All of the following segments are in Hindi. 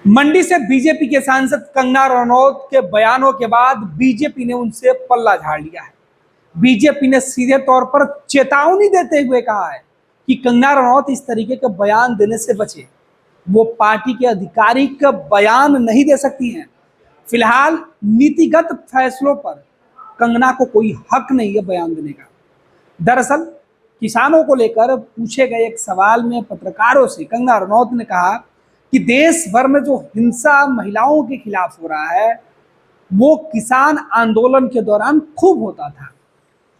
मंडी से बीजेपी के सांसद कंगना रनौत के बयानों के बाद बीजेपी ने उनसे पल्ला झाड़ लिया है। बीजेपी ने सीधे तौर पर चेतावनी देते हुए कहा है कि कंगना रनौत इस तरीके के बयान देने से बचे। वो पार्टी के आधिकारिक बयान नहीं दे सकती हैं। फिलहाल नीतिगत फैसलों पर कंगना को कोई हक नहीं है बयान देने का। दरअसल किसानों को लेकर पूछे गए एक सवाल में पत्रकारों से कंगना रनौत ने कहा कि देश भर में जो हिंसा महिलाओं के खिलाफ हो रहा है वो किसान आंदोलन के दौरान खूब होता था।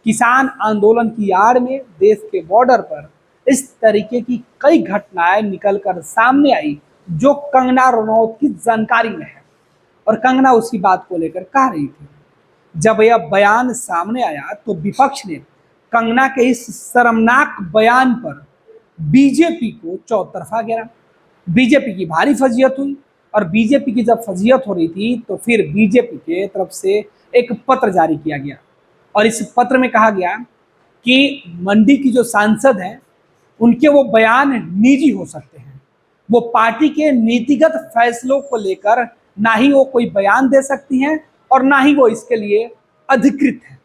किसान आंदोलन की आड़ में देश के बॉर्डर पर इस तरीके की कई घटनाएं निकलकर सामने आई जो कंगना रनौत की जानकारी में है और कंगना उसी बात को लेकर कह रही थी। जब यह बयान सामने आया तो विपक्ष ने कंगना के इस शर्मनाक बयान पर बीजेपी को चौतरफा घेरा। बीजेपी की भारी फजीयत हुई और बीजेपी की जब फजीयत हो रही थी तो फिर बीजेपी के तरफ से एक पत्र जारी किया गया और इस पत्र में कहा गया कि मंडी की जो सांसद हैं उनके वो बयान निजी हो सकते हैं। वो पार्टी के नीतिगत फैसलों को लेकर ना ही वो कोई बयान दे सकती हैं और ना ही वो इसके लिए अधिकृत है।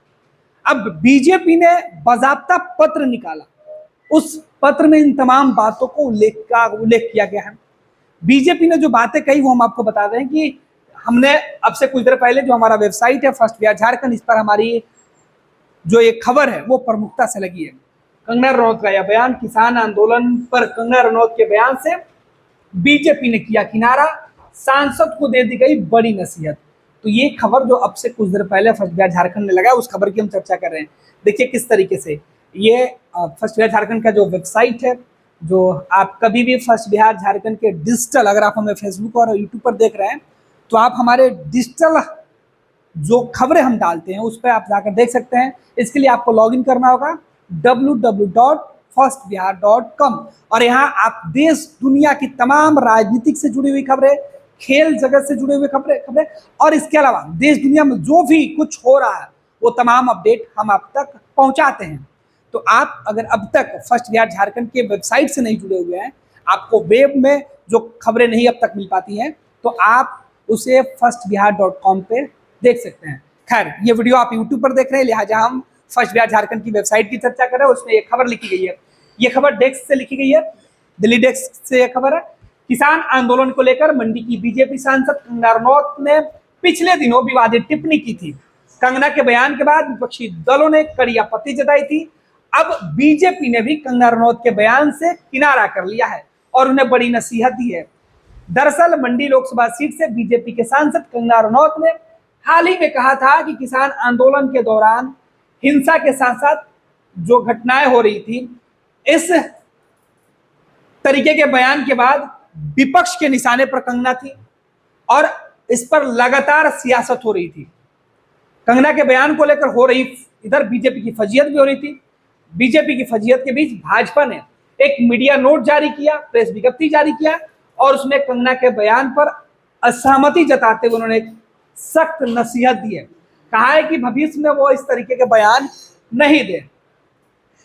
अब बीजेपी ने बाकायदा पत्र निकाला। उस पत्र में इन तमाम बातों को उल्लेख किया गया है। बीजेपी ने जो बातें कही वो हम आपको बता दें कि हमने अब से कुछ देर पहले जो हमारा वेबसाइट है फर्स्ट बिहार झारखंड, इस पर हमारी जो एक खबर है वो प्रमुखता से लगी है। कंगना रनौत का यह बयान, किसान आंदोलन पर कंगना रनौत के बयान से बीजेपी ने किया किनारा, सांसद को दे दी गई बड़ी नसीहत। तो ये खबर जो अब से कुछ देर पहले फर्स्ट बिहार झारखंड ने लगा उस खबर की हम चर्चा कर रहे हैं। देखिए किस तरीके से ये फर्स्ट बिहार झारखंड का जो वेबसाइट है, जो आप कभी भी फर्स्ट बिहार झारखंड के डिजिटल, अगर आप हमें फेसबुक और यूट्यूब पर देख रहे हैं तो आप हमारे डिजिटल जो खबरें हम डालते हैं उस पर आप जाकर देख सकते हैं। इसके लिए आपको लॉगिन करना होगा www.firstbihar.com और यहाँ आप देश दुनिया की तमाम राजनीतिक से जुड़ी हुई खबरें, खेल जगत से जुड़े हुए खबरें और इसके अलावा देश दुनिया में जो भी कुछ हो रहा है वो तमाम अपडेट हम आप तक पहुंचाते हैं। तो आप अगर अब तक फर्स्ट बिहार झारखंड के वेबसाइट से नहीं जुड़े हुए हैं, आपको वेब में जो खबरें नहीं अब तक मिल पाती हैं, तो आप उसे firstbihar.com पे देख सकते हैं। खैर, ये वीडियो आप यूट्यूब पर देख रहे हैं, लिहाजा हम फर्स्ट बिहार झारखंड की वेबसाइट की चर्चा कर रहे हैं। उसमें एक खबर लिखी गई है, ये खबर डेस्क से लिखी गई है, दिल्ली डेस्क से यह खबर है। किसान आंदोलन को लेकर मंडी की बीजेपी सांसद कंगना रनौत ने पिछले दिनों विवादित टिप्पणी की थी। कंगना के बयान के बाद विपक्षी दलों ने कड़ी आपत्ति जताई थी। अब बीजेपी ने भी कंगना रनौत के बयान से किनारा कर लिया है और उन्हें बड़ी नसीहत दी है। दरअसल मंडी लोकसभा सीट से बीजेपी के सांसद कंगना रनौत ने हाल ही में कहा था कि किसान आंदोलन के दौरान हिंसा के साथ साथ जो घटनाएं हो रही थी, इस तरीके के बयान के बाद विपक्ष के निशाने पर कंगना थी और इस पर लगातार सियासत हो रही थी। कंगना के बयान को लेकर हो रही इधर बीजेपी की फजीयत भी हो रही थी। बीजेपी की फजीयत के बीच भाजपा ने एक मीडिया नोट जारी किया, प्रेस विज्ञप्ति जारी किया और उसमें कंगना के बयान पर असहमति जताते हुए उन्होंने सख्त नसीहत दी है। कहा है कि भविष्य में वो इस तरीके के बयान नहीं दे।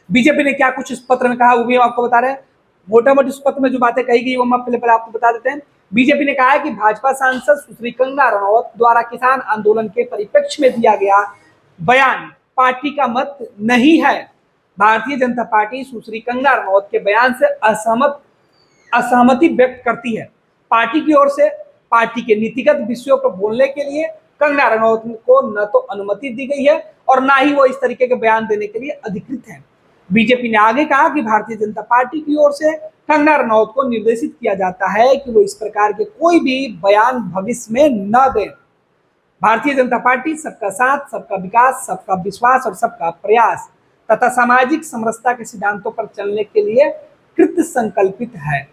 बीजेपी ने क्या कुछ इस पत्र में कहा वो भी हम आपको बता रहे हैं। मोटा मोटी इस पत्र में जो बातें कही गई वो हम पहले आपको बता देते हैं। बीजेपी ने कहा है कि भाजपा सांसद सुश्री कंगना रनौत द्वारा किसान आंदोलन के परिप्रेक्ष्य में दिया गया बयान पार्टी का मत नहीं है। भारतीय जनता पार्टी सुश्री कंगना रनौत के बयान से असहमति व्यक्त करती है। पार्टी की ओर से पार्टी के नीतिगत विषयों पर बोलने के लिए कंगना रनौत को न तो अनुमति दी गई है और ना ही वो इस तरीके के बयान देने के लिए अधिकृत है। बीजेपी ने आगे कहा कि भारतीय जनता पार्टी की ओर से कंगना रनौत को निर्देशित किया जाता है कि वो इस प्रकार के कोई भी बयान भविष्य में न दें। भारतीय जनता पार्टी सबका साथ, सबका विकास, सबका विश्वास और सबका प्रयास तथा सामाजिक समरसता के सिद्धांतों पर चलने के लिए कृत संकल्पित है।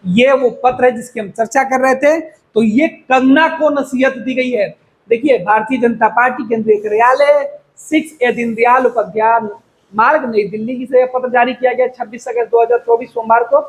ये वो पत्र है जिसकी हम चर्चा कर रहे थे। तो ये कंगना को नसीहत दी गई है। देखिए, भारतीय जनता पार्टी केंद्रीय कार्यालय 6 दीनदयाल उपाध्याय मार्ग, नई दिल्ली से यह पत्र जारी किया गया 26 अगस्त 2024 सोमवार को।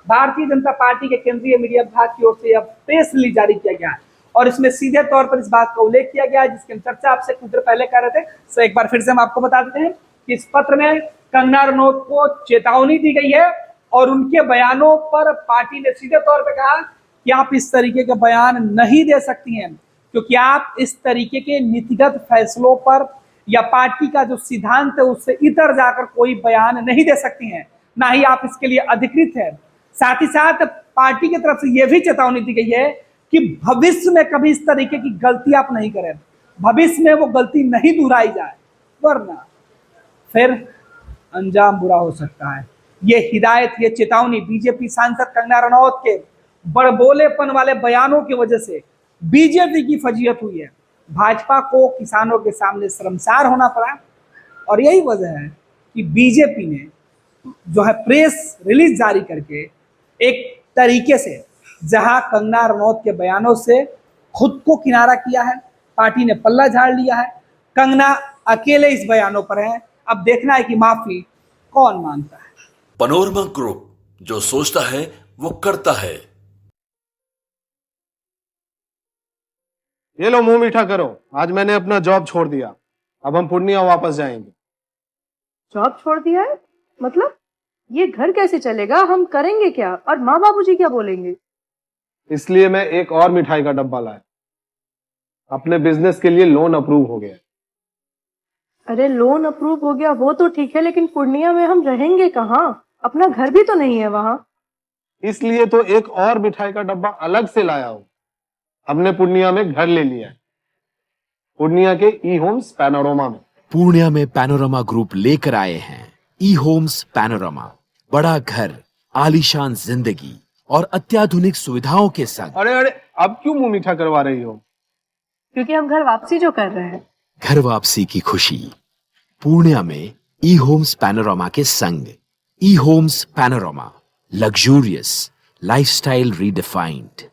भारतीय जनता पार्टी के केंद्रीय मीडिया विभाग की ओर से यह प्रेस रिलीज जारी किया गया और इसमें सीधे तौर पर इस बात का उल्लेख किया गया है जिसकी हम चर्चा आपसे कुछ देर पहले कर रहे थे। तो एक बार फिर से हम आपको बता देते हैं कि इस पत्र में कंगना रनौत को चेतावनी दी गई है और उनके बयानों पर पार्टी ने सीधे तौर पर कहा कि आप इस तरीके के बयान नहीं दे सकती हैं, क्योंकि आप इस तरीके के नीतिगत फैसलों पर या पार्टी का जो सिद्धांत है उससे इतर जाकर कोई बयान नहीं दे सकती हैं, ना ही आप इसके लिए अधिकृत है। साथ ही साथ पार्टी की तरफ से यह भी चेतावनी दी गई है कि भविष्य में कभी इस तरीके की गलती आप नहीं करें, भविष्य में वो गलती नहीं दोहराई जाए, वरना फिर अंजाम बुरा हो सकता है। ये हिदायत, ये चेतावनी बीजेपी सांसद कंगना रनौत के बड़बोलेपन वाले बयानों की वजह से बीजेपी की फजीहत हुई है। भाजपा को किसानों के सामने शर्मसार होना पड़ा और यही वजह है कि बीजेपी ने जो है प्रेस रिलीज जारी करके एक तरीके से जहां कंगना रनौत के बयानों से खुद को किनारा किया है, पार्टी ने पल्ला झाड़ लिया है। कंगना अकेले इस बयानों पर है, अब देखना है कि माफी कौन मांगता है। पैनोरमा ग्रुप, जो सोचता है वो करता है। ये लो मुंह मीठा करो, आज मैंने अपना जॉब छोड़ दिया, अब हम पूर्णिया वापस जाएंगे। जॉब छोड़ दिया है? मतलब ये घर कैसे चलेगा? हम करेंगे क्या? और माँ बाबूजी क्या बोलेंगे? इसलिए मैं एक और मिठाई का डब्बा लाया, अपने बिजनेस के लिए लोन अप्रूव हो गया। अरे लोन अप्रूव हो गया वो तो ठीक है, लेकिन पूर्णिया में हम रहेंगे कहाँ? अपना घर भी तो नहीं है वहाँ। इसलिए तो एक और मिठाई का डब्बा अलग से लाया हूँ। हमने पूर्णिया में घर ले लिया है, पूर्णिया के ई होम्स पैनोरमा में। पूर्णिया में पैनोरमा ग्रुप लेकर आए हैं ई होम्स पैनोरमा, बड़ा घर, आलीशान जिंदगी और अत्याधुनिक सुविधाओं के संग। अरे अरे, अब क्यों मुंह मीठा करवा रही हो? क्योंकि हम घर वापसी जो कर रहे हैं। घर वापसी की खुशी पूर्णिया में ई होम्स पैनोरमा के संग। E homes panorama, luxurious lifestyle redefined.